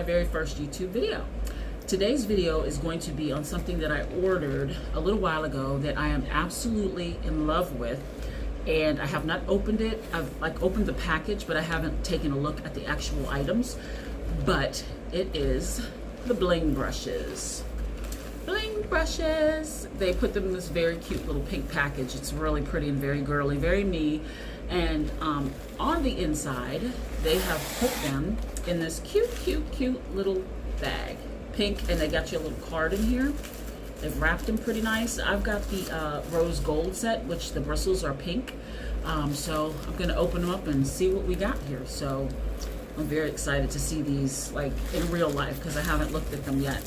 very first YouTube video. Today's video is going to be on something that I ordered a little while ago that I am absolutely in love with, and I have not opened it. I've opened the package, but I haven't taken a look at the actual items. But it is the Bling brushes. Bling brushes. They put them in this very cute little pink package. It's really pretty and very girly, very me. And on the inside, they have put them in this cute little bag. Pink, and they got you a little card in here. They've wrapped them pretty nice. I've got the rose gold set, which the bristles are pink. So I'm gonna open them up and see what we got here. So I'm very excited to see these like in real life because I haven't looked at them yet.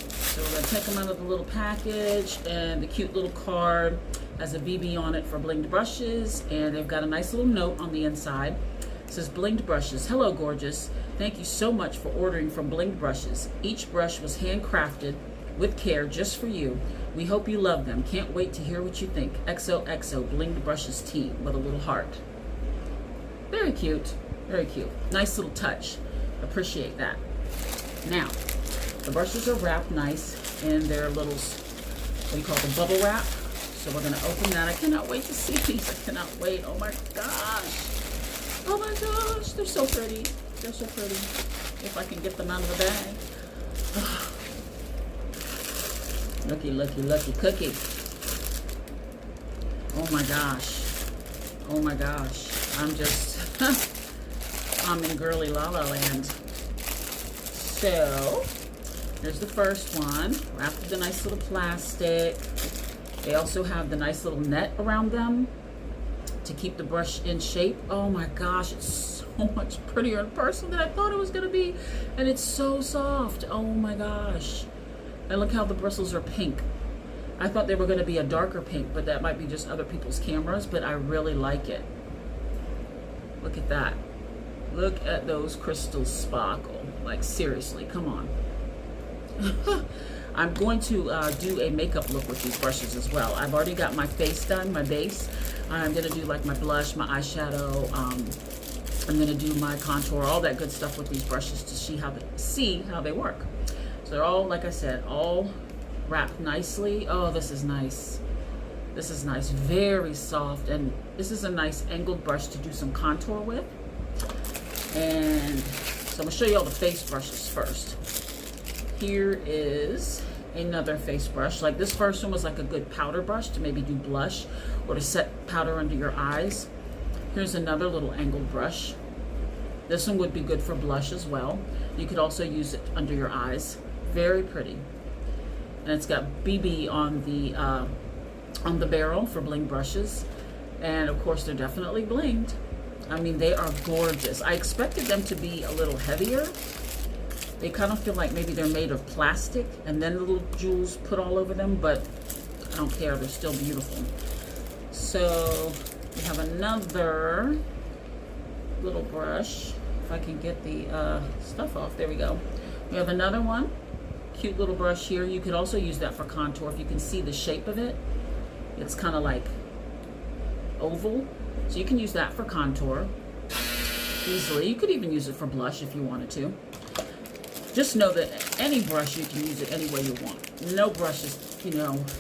So we're gonna take them out of the little package, and the cute little card has a BB on it for Blinged brushes, and they've got a nice little note on the inside. It says, Blinged brushes. Hello, gorgeous. Thank you so much for ordering from Blinged brushes. Each brush was handcrafted with care just for you. We hope you love them. Can't wait to hear what you think. XOXO Blinged brushes team, with a little heart. Very cute. Very cute. Nice little touch. Appreciate that. Now, the brushes are wrapped nice in their little, what do you call it, the bubble wrap. So we're going to open that. I cannot wait to see these. I cannot wait. Oh my gosh. Oh my gosh. They're so pretty. They're so pretty. If I can get them out of the bag. Looky cookie. Oh my gosh. Oh my gosh. I'm just, I'm in girly la la land. So, here's the first one. Wrapped with the nice little plastic. They also have the nice little net around them to keep the brush in shape. Oh my gosh, it's so much prettier in person than I thought it was gonna be. And it's so soft. Oh my gosh. And look how the bristles are pink. I thought they were gonna be a darker pink, but that might be just other people's cameras, but I really like it. Look at that. Look at those crystals sparkle. Like seriously, come on. I'm going to do a makeup look with these brushes as well. I've already got my face done, my base. I'm gonna do like my blush, my eyeshadow. I'm gonna do my contour, all that good stuff with these brushes to see how they work. So they're all, like I said, all wrapped nicely. Oh, this is nice. This is nice, very soft, and this is a nice angled brush to do some contour with. And so I'm gonna show you all the face brushes first. Here is another face brush. Like this first one was like a good powder brush to maybe do blush or to set powder under your eyes. Here's another little angled brush. This one would be good for blush as well. You could also use it under your eyes. Very pretty. And it's got BB on the barrel for bling brushes. And of course they're definitely blinged. I mean, they are gorgeous. I expected them to be a little heavier. They kind of feel like maybe they're made of plastic and then the little jewels put all over them, but I don't care, they're still beautiful. So we have another little brush. If I can get the stuff off, there we go. We have another one, cute little brush here. You could also use that for contour if you can see the shape of it. It's kind of like oval, so you can use that for contour easily. You could even use it for blush if you wanted to. Just know that any brush, you can use it any way you want. No brush is,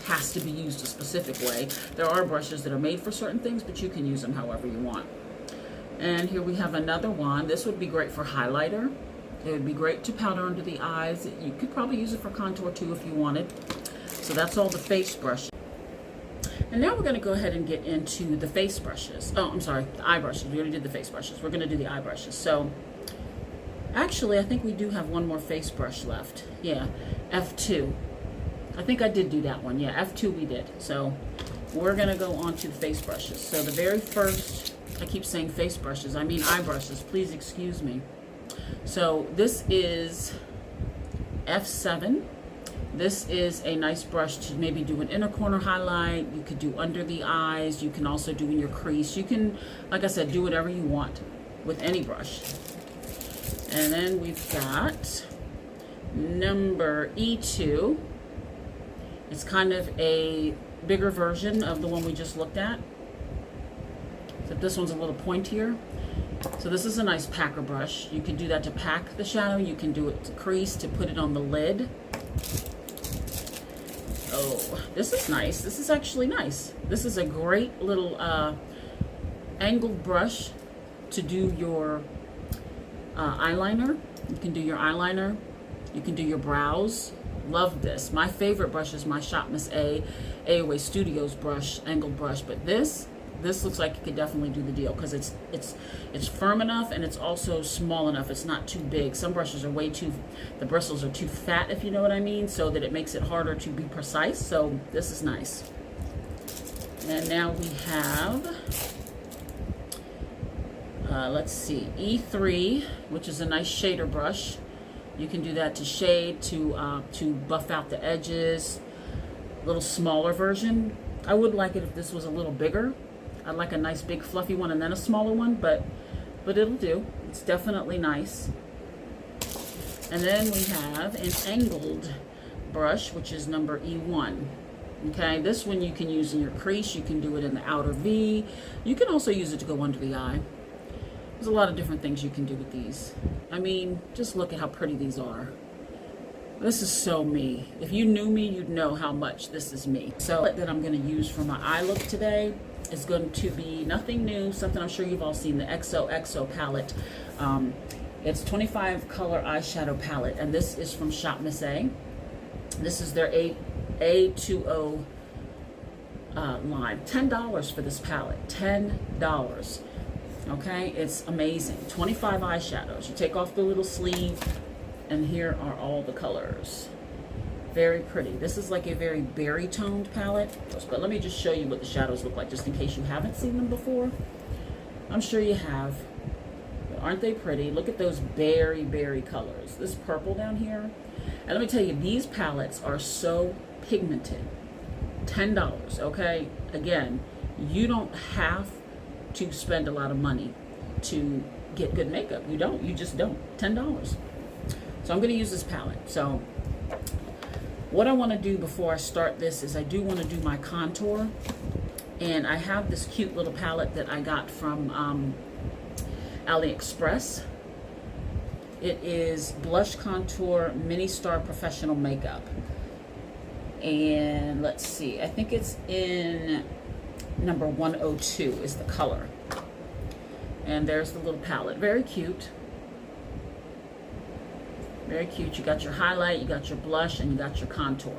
has to be used a specific way. There are brushes that are made for certain things, but you can use them however you want. And here we have another one. This would be great for highlighter. It would be great to powder under the eyes. You could probably use it for contour too if you wanted. So that's all the face brushes. And now we're going to go ahead and get into the face brushes. Oh, I'm sorry, the eye brushes. We already did the face brushes. We're going to do the eye brushes. So actually, I think we do have one more face brush left. Yeah, F2. I think I did do that one. Yeah, F2 we did. So we're gonna go on to the face brushes. So the very first, I keep saying face brushes, I mean eye brushes, please excuse me. So this is F7. This is a nice brush to maybe do an inner corner highlight. You could do under the eyes. You can also do in your crease. You can, like I said, do whatever you want with any brush. And then we've got number E2. It's kind of a bigger version of the one we just looked at. Except this one's a little pointier. So this is a nice packer brush. You can do that to pack the shadow. You can do it to crease, to put it on the lid. Oh, this is nice. This is actually nice. This is a great little angled brush to do your eyeliner. You can do your eyeliner. You can do your brows. Love this. My favorite brush is my Shop Miss AOA Studios brush, angled brush. But this looks like it could definitely do the deal because it's firm enough and it's also small enough. It's not too big. Some brushes are way too, the bristles are too fat, if you know what I mean, so that it makes it harder to be precise. So this is nice. And now we have, let's see, E3, which is a nice shader brush. You can do that to shade, to buff out the edges. A little smaller version. I would like it if this was a little bigger. I'd like a nice big fluffy one and then a smaller one, but it'll do. It's definitely nice. And then we have an angled brush, which is number E1. Okay, this one you can use in your crease. You can do it in the outer V. You can also use it to go under the eye. There's a lot of different things you can do with these. I mean, just look at how pretty these are. This is so me. If you knew me, you'd know how much this is me. So that I'm going to use for my eye look today is going to be nothing new, something I'm sure you've all seen, the XOXO palette. It's 25 color eyeshadow palette, and this is from Shop Miss A. This is their A20 line. $10 for this palette. $10. Okay, it's amazing. 25 eyeshadows. You take off the little sleeve, and here are all the colors. Very pretty. This is like a very berry toned palette. But let me just show you what the shadows look like, just in case you haven't seen them before. I'm sure you have. But aren't they pretty? Look at those berry colors. This purple down here. And let me tell you, these palettes are so pigmented. $10, okay? Again, you don't have to spend a lot of money to get good makeup. You don't. You just don't. $10. So I'm going to use this palette. So what I want to do before I start this is I do want to do my contour. And I have this cute little palette that I got from AliExpress. It is Blush Contour Mini Star Professional Makeup. And let's see, I think it's in number 102 is the color. And there's the little palette. Very cute. Very cute. You got your highlight, you got your blush, and you got your contour.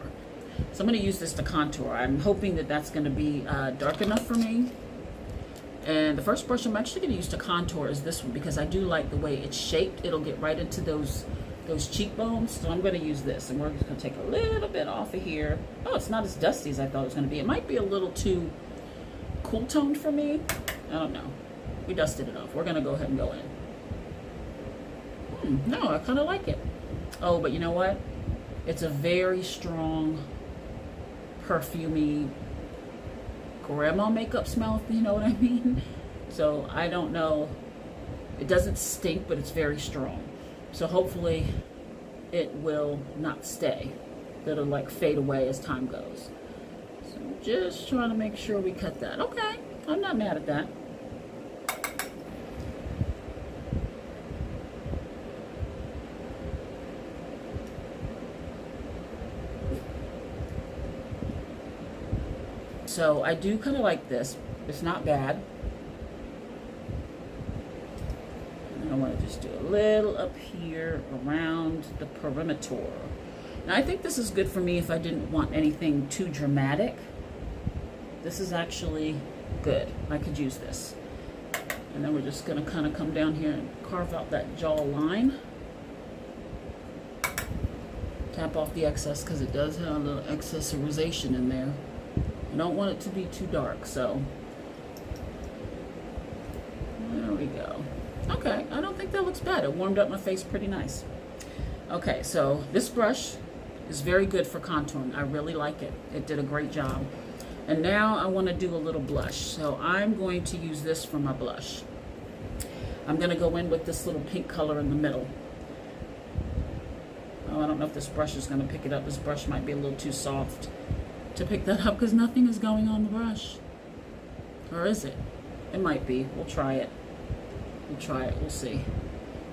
So I'm going to use this to contour. I'm hoping that that's going to be dark enough for me. And the first brush I'm actually going to use to contour is this one because I do like the way it's shaped. It'll get right into those cheekbones. So I'm going to use this, and we're just going to take a little bit off of here. Oh, it's not as dusty as I thought it was going to be. It might be a little too cool toned for me. I don't know. We dusted it off. We're going to go ahead and go in. No, I kind of like it. Oh, but you know what? It's a very strong, perfumey grandma makeup smell, if you know what I mean. So I don't know. It doesn't stink, but it's very strong. So hopefully it will not stay. It'll like fade away as time goes. So just trying to make sure we cut that. Okay, I'm not mad at that. So I do kind of like this. It's not bad. And I want to just do a little up here around the perimeter. Now I think this is good for me if I didn't want anything too dramatic. This is actually good. I could use this. And then we're just going to kind of come down here and carve out that jaw line. Tap off the excess because it does have a little accessorization in there. I don't want it to be too dark, so there we go. Okay, I don't think that looks bad. It warmed up my face pretty nice. Okay, so this brush is very good for contouring. I really like it. It did a great job. And now I want to do a little blush. So I'm going to use this for my blush. I'm going to go in with this little pink color in the middle. Oh, I don't know if this brush is going to pick it up. This brush might be a little too soft to pick that up because nothing is going on the brush. Or is it? It might be. We'll try it. We'll try it, we'll see.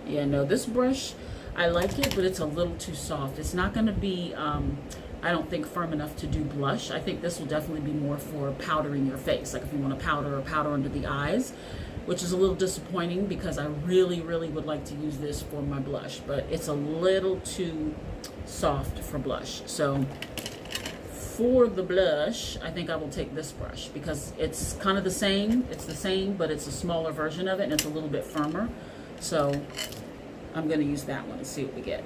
Yeah, no, this brush, I like it, but it's a little too soft. It's not gonna be, I don't think, firm enough to do blush. I think this will definitely be more for powdering your face, like if you want to powder or powder under the eyes, which is a little disappointing because I really, really would like to use this for my blush, but it's a little too soft for blush. So for the blush, I think I will take this brush because it's kind of the same. It's the same, but it's a smaller version of it and it's a little bit firmer. So I'm going to use that one and see what we get.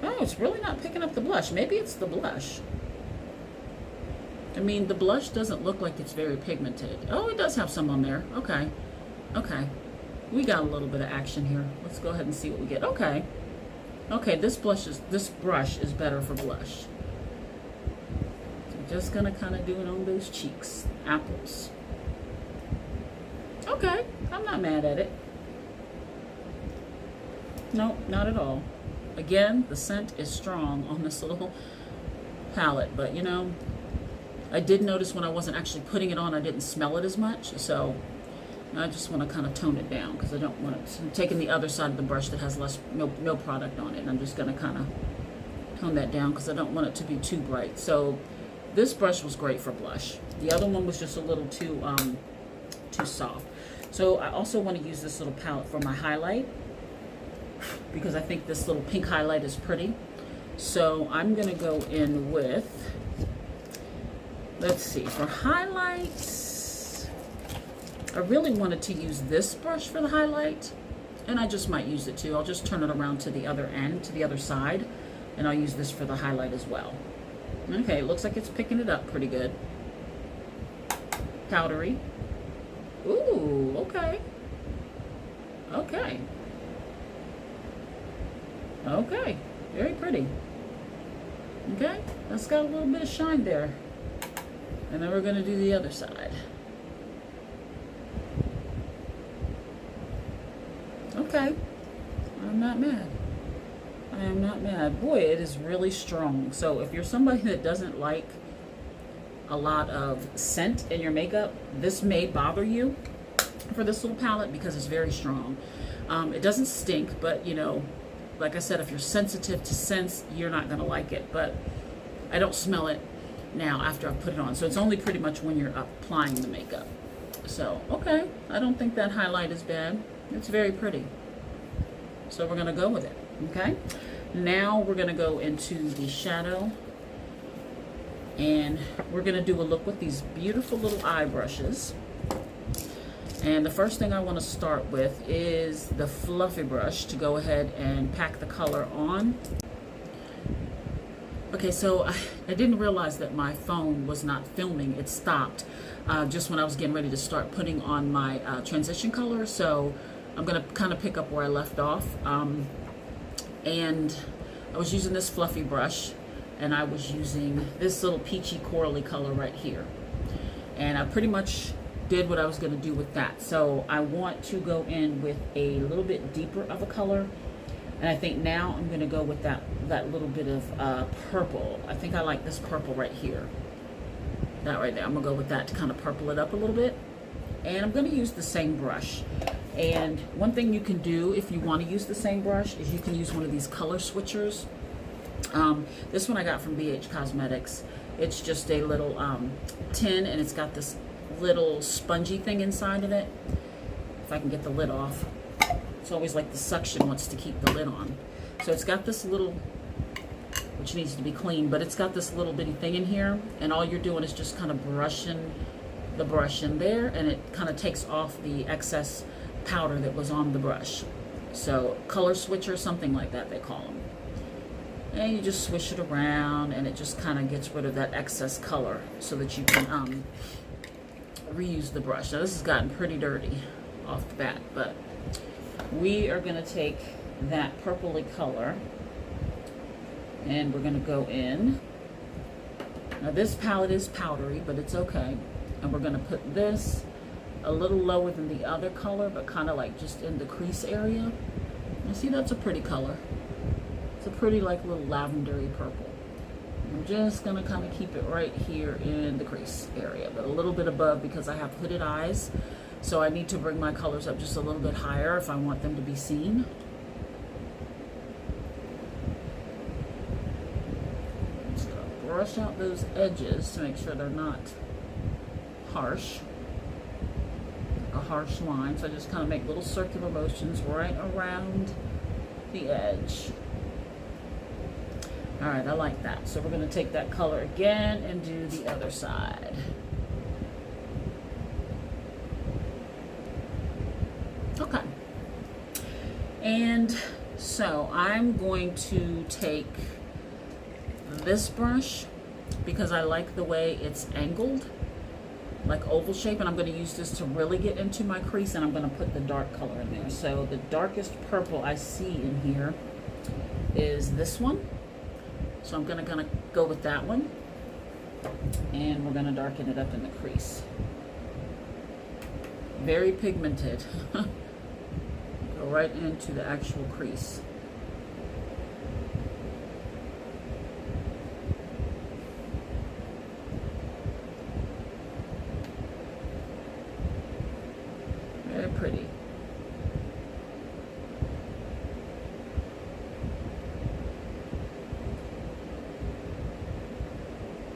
Oh, it's really not picking up the blush. Maybe it's the blush. I mean, the blush doesn't look like it's very pigmented. Oh, it does have some on there. Okay. Okay. We got a little bit of action here. Let's go ahead and see what we get. Okay. Okay, this brush is better for blush. So just gonna kind of do it on those cheeks. Apples. Okay. I'm not mad at it. Nope, not at all. Again, the scent is strong on this little palette, but you know, I did notice when I wasn't actually putting it on, I didn't smell it as much, so I just want to kind of tone it down because I don't want it. So I'm taking the other side of the brush that has no product on it, and I'm just going to kind of tone that down because I don't want it to be too bright. So this brush was great for blush. The other one was just a little too soft. So I also want to use this little palette for my highlight, because I think this little pink highlight is pretty. So I'm gonna go in with, let's see, for highlights, I really wanted to use this brush for the highlight, and I just might use it too. I'll just turn it around to the other end, to the other side, and I'll use this for the highlight as well. Okay, it looks like it's picking it up pretty good. Powdery. Ooh, okay. Okay. Okay, very pretty. Okay, that's got a little bit of shine there. And then we're going to do the other side. Okay, I'm not mad. I am not mad. Boy, it is really strong. So if you're somebody that doesn't like a lot of scent in your makeup, this may bother you for this little palette because it's very strong. It doesn't stink, but you know, like I said, if you're sensitive to scents, you're not going to like it. But I don't smell it now after I've put it on. So it's only pretty much when you're applying the makeup. So, okay. I don't think that highlight is bad. It's very pretty. So we're going to go with it. Okay. Now we're going to go into the shadow. And we're going to do a look with these beautiful little eye brushes. And the first thing I want to start with is the fluffy brush to go ahead and pack the color on. Okay, so I didn't realize that my phone was not filming. It stopped just when I was getting ready to start putting on my transition color. So I'm going to kind of pick up where I left off. And I was using this fluffy brush, and I was using this little peachy corally color right here. And I pretty much did what I was going to do with that. So I want to go in with a little bit deeper of a color, and I think now I'm going to go with that little bit of purple. I think I like this purple right here, that right there. I'm going to go with that to kind of purple it up a little bit, and I'm going to use the same brush. And one thing you can do if you want to use the same brush is you can use one of these color switchers. This one I got from BH Cosmetics. It's just a little tin, and it's got this little spongy thing inside of it. If I can get the lid off. It's always like the suction wants to keep the lid on. So it's got this little, which needs to be clean, but it's got this little bitty thing in here, and all you're doing is just kind of brushing the brush in there, and it kind of takes off the excess powder that was on the brush. So color switcher, something like that they call them. And you just swish it around, and it just kind of gets rid of that excess color so that you can reuse the brush. Now this has gotten pretty dirty off the bat, but we are going to take that purpley color and we're going to go in. Now this palette is powdery, but it's okay. And we're going to put this a little lower than the other color, but kind of like just in the crease area. You see, that's a pretty color. It's a pretty like little lavendery purple. I'm just going to kind of keep it right here in the crease area, but a little bit above because I have hooded eyes. So I need to bring my colors up just a little bit higher if I want them to be seen. Just gonna brush out those edges to make sure they're not harsh. A harsh line. So I just kind of make little circular motions right around the edge. All right, I like that. So we're going to take that color again and do the other side. Okay. And so I'm going to take this brush because I like the way it's angled, like oval shape, and I'm going to use this to really get into my crease, and I'm going to put the dark color in there. So the darkest purple I see in here is this one. So I'm going to go with that one, and we're going to darken it up in the crease. Very pigmented. Go right into the actual crease. Very pretty.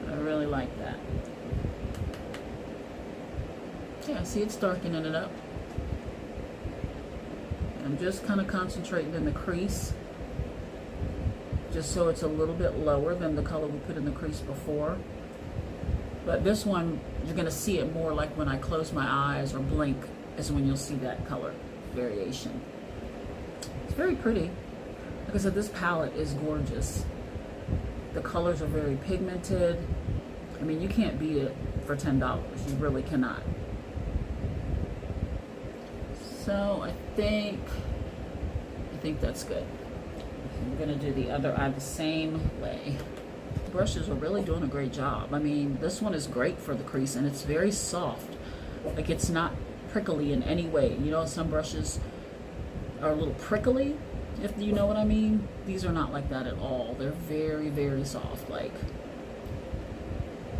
I really like that. Yeah, see, it's darkening it up. I'm just kind of concentrating in the crease, just so it's a little bit lower than the color we put in the crease before. But this one, you're going to see it more like when I close my eyes or blink is when you'll see that color variation. It's very pretty. Like I said, this palette is gorgeous. The colors are very pigmented. I mean, you can't beat it for $10. You really cannot. So I think that's good. I'm gonna do the other eye the same way. Brushes are really doing a great job. I mean, this one is great for the crease, and it's very soft. Like, it's not prickly in any way. You know, some brushes are a little prickly, if you know what I mean. These are not like that at all. They're very, very soft, like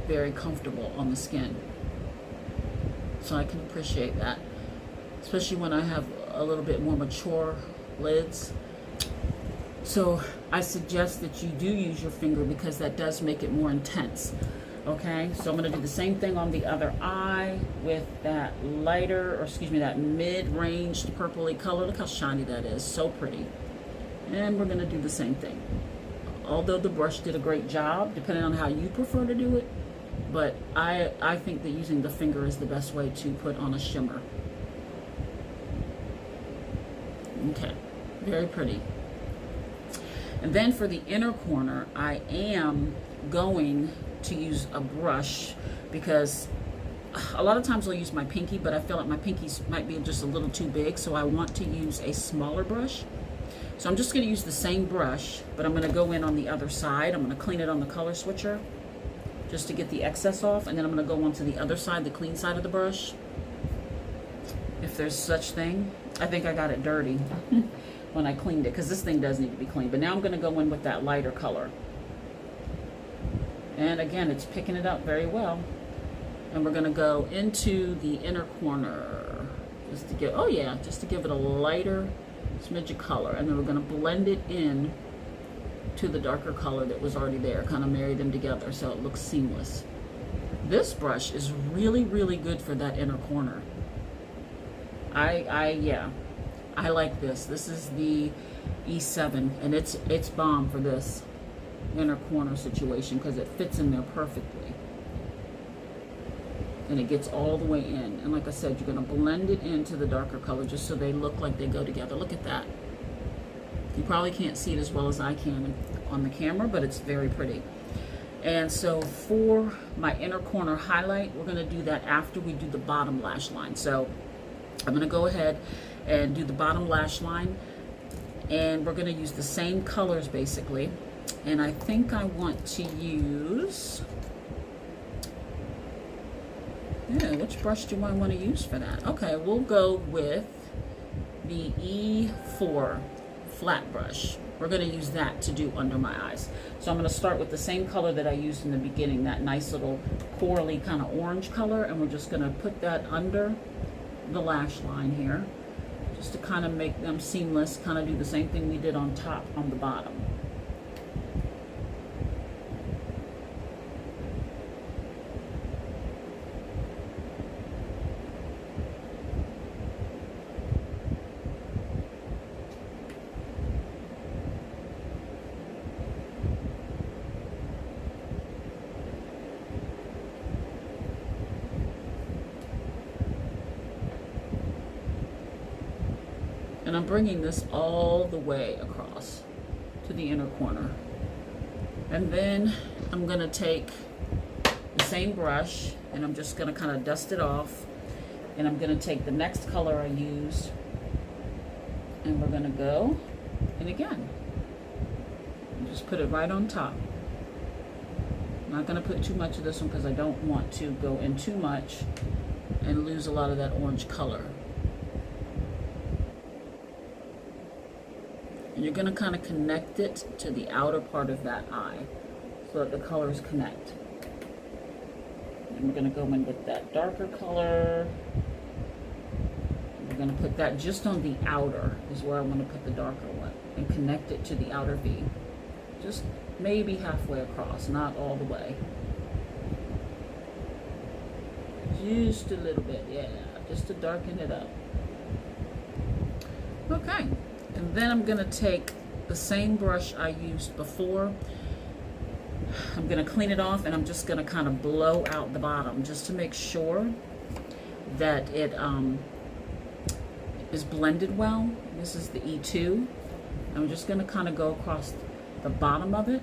very comfortable on the skin. So I can appreciate that, especially when I have a little bit more mature lids. So I suggest that you do use your finger because that does make it more intense. Okay, so I'm going to do the same thing on the other eye with that lighter, or excuse me, that mid-ranged purpley color. Look how shiny that is, so pretty. And we're going to do the same thing. Although the brush did a great job, depending on how you prefer to do it, but I think that using the finger is the best way to put on a shimmer. Okay, very pretty. And then for the inner corner, I am going to use a brush because a lot of times I'll use my pinky, but I feel like my pinkies might be just a little too big, so I want to use a smaller brush. So I'm just going to use the same brush, but I'm going to go in on the other side. I'm going to clean it on the color switcher just to get the excess off, and then I'm going to go onto the other side, the clean side of the brush, if there's such thing. I think I got it dirty when I cleaned it, because this thing does need to be cleaned. But now I'm going to go in with that lighter color. And again, it's picking it up very well. And we're going to go into the inner corner just to give, oh yeah, just to give it a lighter smidge of color. And then we're going to blend it in to the darker color that was already there, kind of marry them together so it looks seamless. This brush is really, really good for that inner corner. Yeah, I like this. This is the E7, and it's bomb for this inner corner situation because it fits in there perfectly. And it gets all the way in. And like I said, you're going to blend it into the darker color just so they look like they go together. Look at that. You probably can't see it as well as I can on the camera, but it's very pretty. And so for my inner corner highlight, we're going to do that after we do the bottom lash line. So I'm going to go ahead and do the bottom lash line, and we're going to use the same colors basically. And I think I want to use, which brush do I want to use for that? Okay, we'll go with the E4 flat brush. We're going to use that to do under my eyes. So I'm going to start with the same color that I used in the beginning, that nice little corally kind of orange color, and we're just going to put that under the lash line here, just to kind of make them seamless, kind of do the same thing we did on top on the bottom. And I'm bringing this all the way across to the inner corner. And then I'm gonna take the same brush and I'm just gonna kind of dust it off. And I'm gonna take the next color I used and we're gonna go, and again, just put it right on top. I'm not gonna put too much of this one because I don't want to go in too much and lose a lot of that orange color. And you're going to kind of connect it to the outer part of that eye so that the colors connect. And we're going to go in with that darker color. We're going to put that just on the outer is where I want to put the darker one and connect it to the outer V. Just maybe halfway across, not all the way. Just a little bit, yeah, just to darken it up. Okay. And then I'm going to take the same brush I used before. I'm going to clean it off and I'm just going to kind of blow out the bottom just to make sure that it is blended well. This is the E2. I'm just going to kind of go across the bottom of it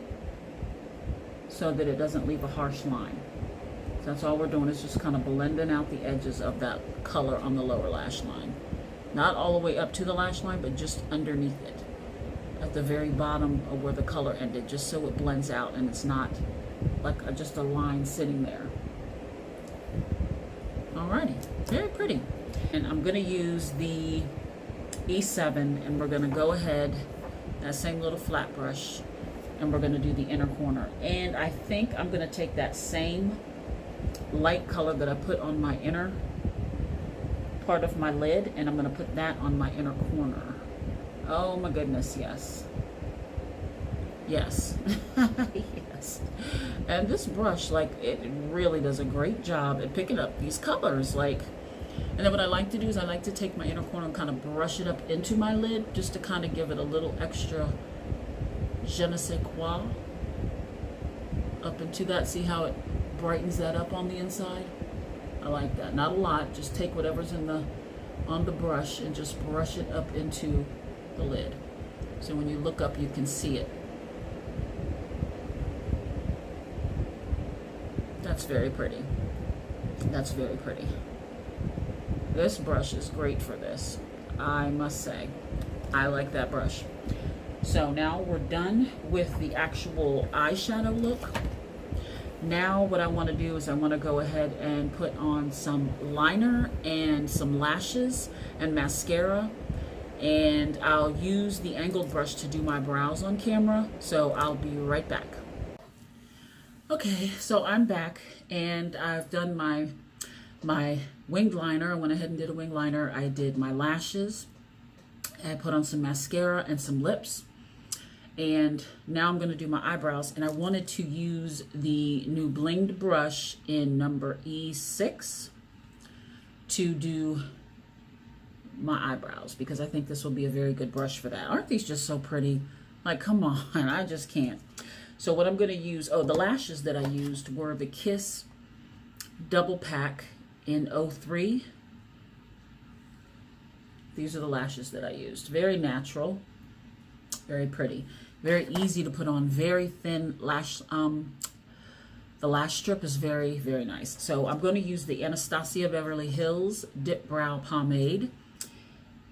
so that it doesn't leave a harsh line. So that's all we're doing, is just kind of blending out the edges of that color on the lower lash line. Not all the way up to the lash line, but just underneath it, at the very bottom of where the color ended, just so it blends out and it's not like just a line sitting there. Alrighty, very pretty. And I'm gonna use the E7 and we're gonna go ahead, that same little flat brush, and we're gonna do the inner corner. And I think I'm gonna take that same light color that I put on my inner part of my lid, and I'm going to put that on my inner corner. Oh my goodness, yes. Yes. Yes. And this brush, like, it really does a great job at picking up these colors. Like, and then what I like to do is I like to take my inner corner and kind of brush it up into my lid just to kind of give it a little extra je ne sais quoi up into that. See how it brightens that up on the inside? I like that. Not a lot. Just take whatever's on the brush and just brush it up into the lid. So when you look up, you can see it. That's very pretty. That's very pretty. This brush is great for this, I must say. I like that brush. So now we're done with the actual eyeshadow look. Now what I want to do is I want to go ahead and put on some liner and some lashes and mascara, and I'll use the angled brush to do my brows on camera, so I'll be right back. Okay, so I'm back and I've done my winged liner. I went ahead and did a winged liner. I did my lashes. I put on some mascara and some lips. And now I'm going to do my eyebrows, and I wanted to use the new Blinged brush in number E6 to do my eyebrows, because I think this will be a very good brush for that. Aren't these just so pretty? Like, come on, I just can't. So what I'm going to use, oh, the lashes that I used were the Kiss Double Pack in 03. These are the lashes that I used. Very natural. Very pretty, very easy to put on, very thin lash. The lash strip is very, very nice. So I'm going to use the Anastasia Beverly Hills Dip Brow Pomade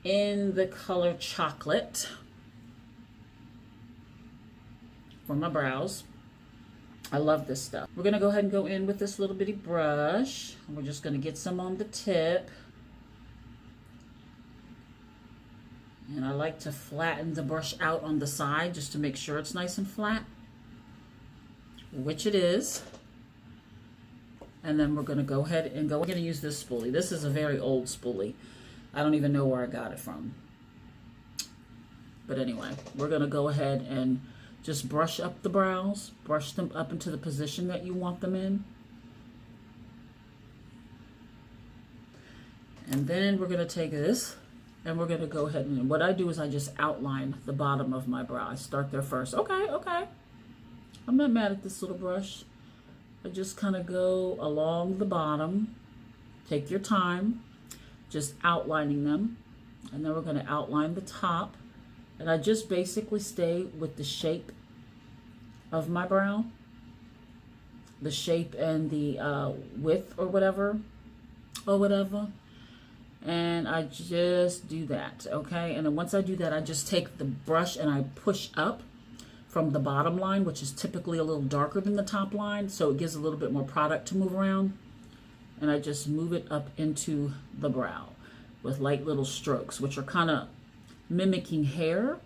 in the color Chocolate for my brows. I love this stuff. We're going to go ahead and go in with this little bitty brush. We're just going to get some on the tip. And I like to flatten the brush out on the side just to make sure it's nice and flat, which it is. And then we're going to go ahead and we're going to use this spoolie. This is a very old spoolie. I don't even know where I got it from. But anyway, we're going to go ahead and just brush up the brows, brush them up into the position that you want them in. And then we're going to take this and we're going to go ahead and what I do is I just outline the bottom of my brow. I start there first. Okay. I'm not mad at this little brush. I just kind of go along the bottom. Take your time, just outlining them. And then we're going to outline the top. And I just basically stay with the shape of my brow. The shape and the width or whatever. And I just do that, okay? And then once I do that, I just take the brush and I push up from the bottom line, which is typically a little darker than the top line, so it gives a little bit more product to move around. And I just move it up into the brow with light little strokes, which are kind of mimicking hair.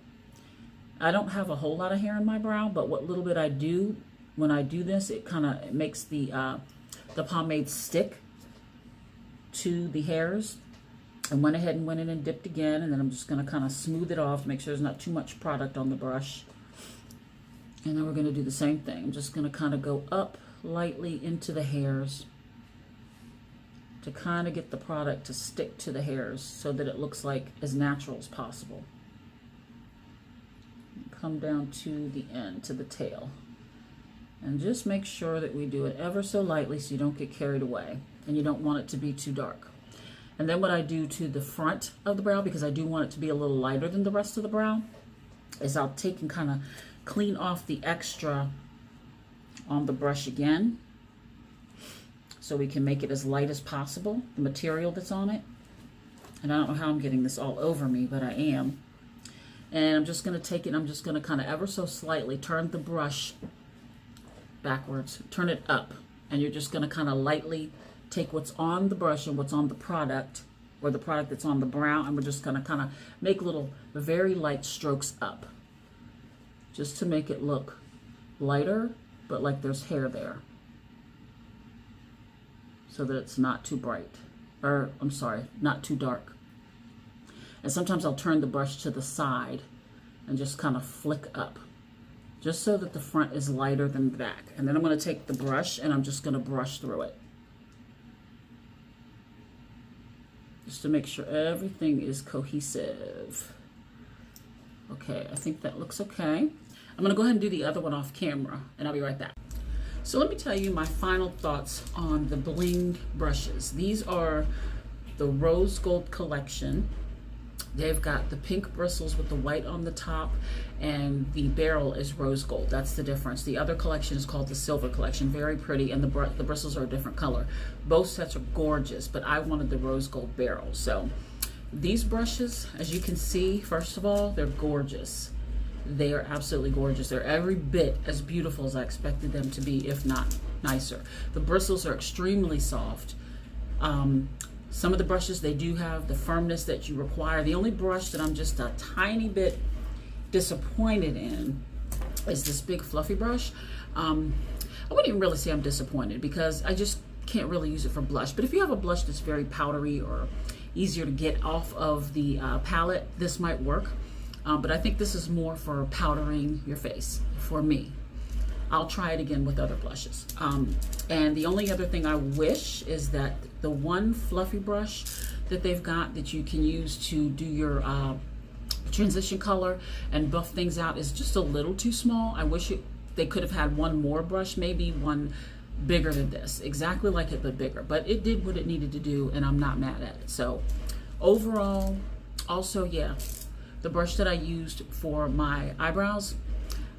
I don't have a whole lot of hair in my brow, but what little bit I do, when I do this, it kind of makes the pomade stick to the hairs. I went ahead and went in and dipped again, and then I'm just going to kind of smooth it off, make sure there's not too much product on the brush. And then we're going to do the same thing. I'm just going to kind of go up lightly into the hairs to kind of get the product to stick to the hairs so that it looks like as natural as possible. Come down to the end, to the tail. And just make sure that we do it ever so lightly so you don't get carried away and you don't want it to be too dark. And then what I do to the front of the brow, because I do want it to be a little lighter than the rest of the brow, is I'll take and kind of clean off the extra on the brush again so we can make it as light as possible, the material that's on it. And I don't know how I'm getting this all over me, but I am. And I'm just going to take it, I'm just going to kind of ever so slightly turn the brush backwards, turn it up, and you're just going to kind of lightly take what's on the brush and what's on the product, or the product that's on the brow, and we're just going to kind of make little very light strokes up just to make it look lighter, but like there's hair there, so that it's not too bright, or I'm sorry, not too dark. And sometimes I'll turn the brush to the side and just kind of flick up, just so that the front is lighter than the back. And then I'm going to take the brush and I'm just going to brush through it, just to make sure everything is cohesive. Okay, I think that looks okay. I'm going to go ahead and do the other one off camera, and I'll be right back. So let me tell you my final thoughts on the Blinged brushes. These are the Rose Gold collection. They've got the pink bristles with the white on the top, and the barrel is rose gold. That's the difference. The other collection is called the silver collection. Very pretty, and the bristles are a different color. Both sets are gorgeous, but I wanted the rose gold barrel. So these brushes, as you can see, first of all, they're gorgeous. They are absolutely gorgeous. They're every bit as beautiful as I expected them to be, if not nicer. The bristles are extremely soft. Some of the brushes, they do have the firmness that you require. The only brush that I'm just a tiny bit disappointed in is this big fluffy brush. I wouldn't even really say I'm disappointed, because I just can't really use it for blush. But if you have a blush that's very powdery or easier to get off of the palette, this might work. But I think this is more for powdering your face for me. I'll try it again with other blushes. And the only other thing I wish is that the one fluffy brush that they've got that you can use to do your transition color and buff things out is just a little too small. I wish they could have had one more brush, maybe one bigger than this, exactly like it, but bigger. But it did what it needed to do, and I'm not mad at it. So overall, also, yeah, the brush that I used for my eyebrows,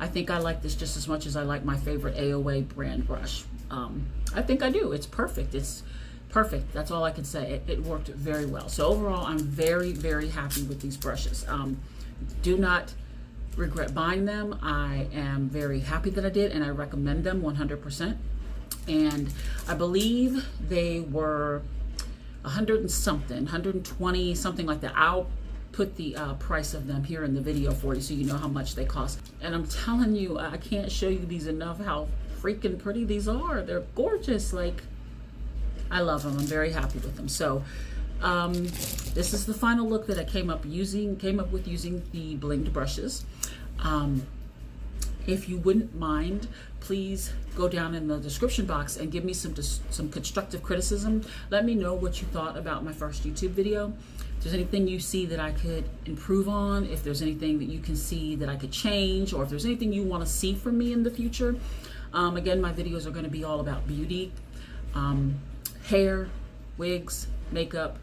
I think I like this just as much as I like my favorite AOA brand brush. I think I do. It's perfect. It's perfect. That's all I can say. It worked very well. So overall, I'm very, very happy with these brushes. Do not regret buying them. I am very happy that I did, and I recommend them 100%. And I believe they were 100 and something, 120, something like that. I'll put the price of them here in the video for you so you know how much they cost. And I'm telling you, I can't show you these enough, how freaking pretty these are. They're gorgeous. Like, I love them. I'm very happy with them. So this is the final look that I came up with using the Blinged brushes. If you wouldn't mind, please go down in the description box and give me some constructive criticism. Let me know what you thought about my first YouTube video. If there's anything you see that I could improve on, if there's anything that you can see that I could change, or if there's anything you want to see from me in the future. Again, my videos are going to be all about beauty, hair, wigs, makeup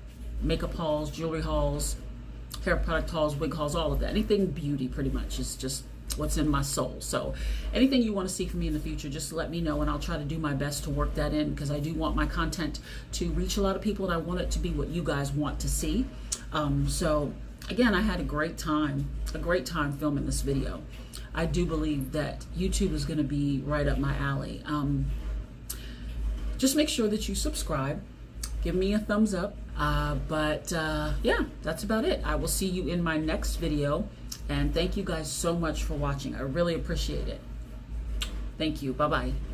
hauls, jewelry hauls, hair product hauls, wig hauls, all of that. Anything beauty pretty much is just what's in my soul. So anything you want to see from me in the future, just let me know, and I'll try to do my best to work that in, because I do want my content to reach a lot of people, and I want it to be what you guys want to see. So again, I had a great time filming this video. I do believe that YouTube is going to be right up my alley. Just make sure that you subscribe, give me a thumbs up, yeah, that's about it. I will see you in my next video, and thank you guys so much for watching. I really appreciate it. Thank you. Bye-bye.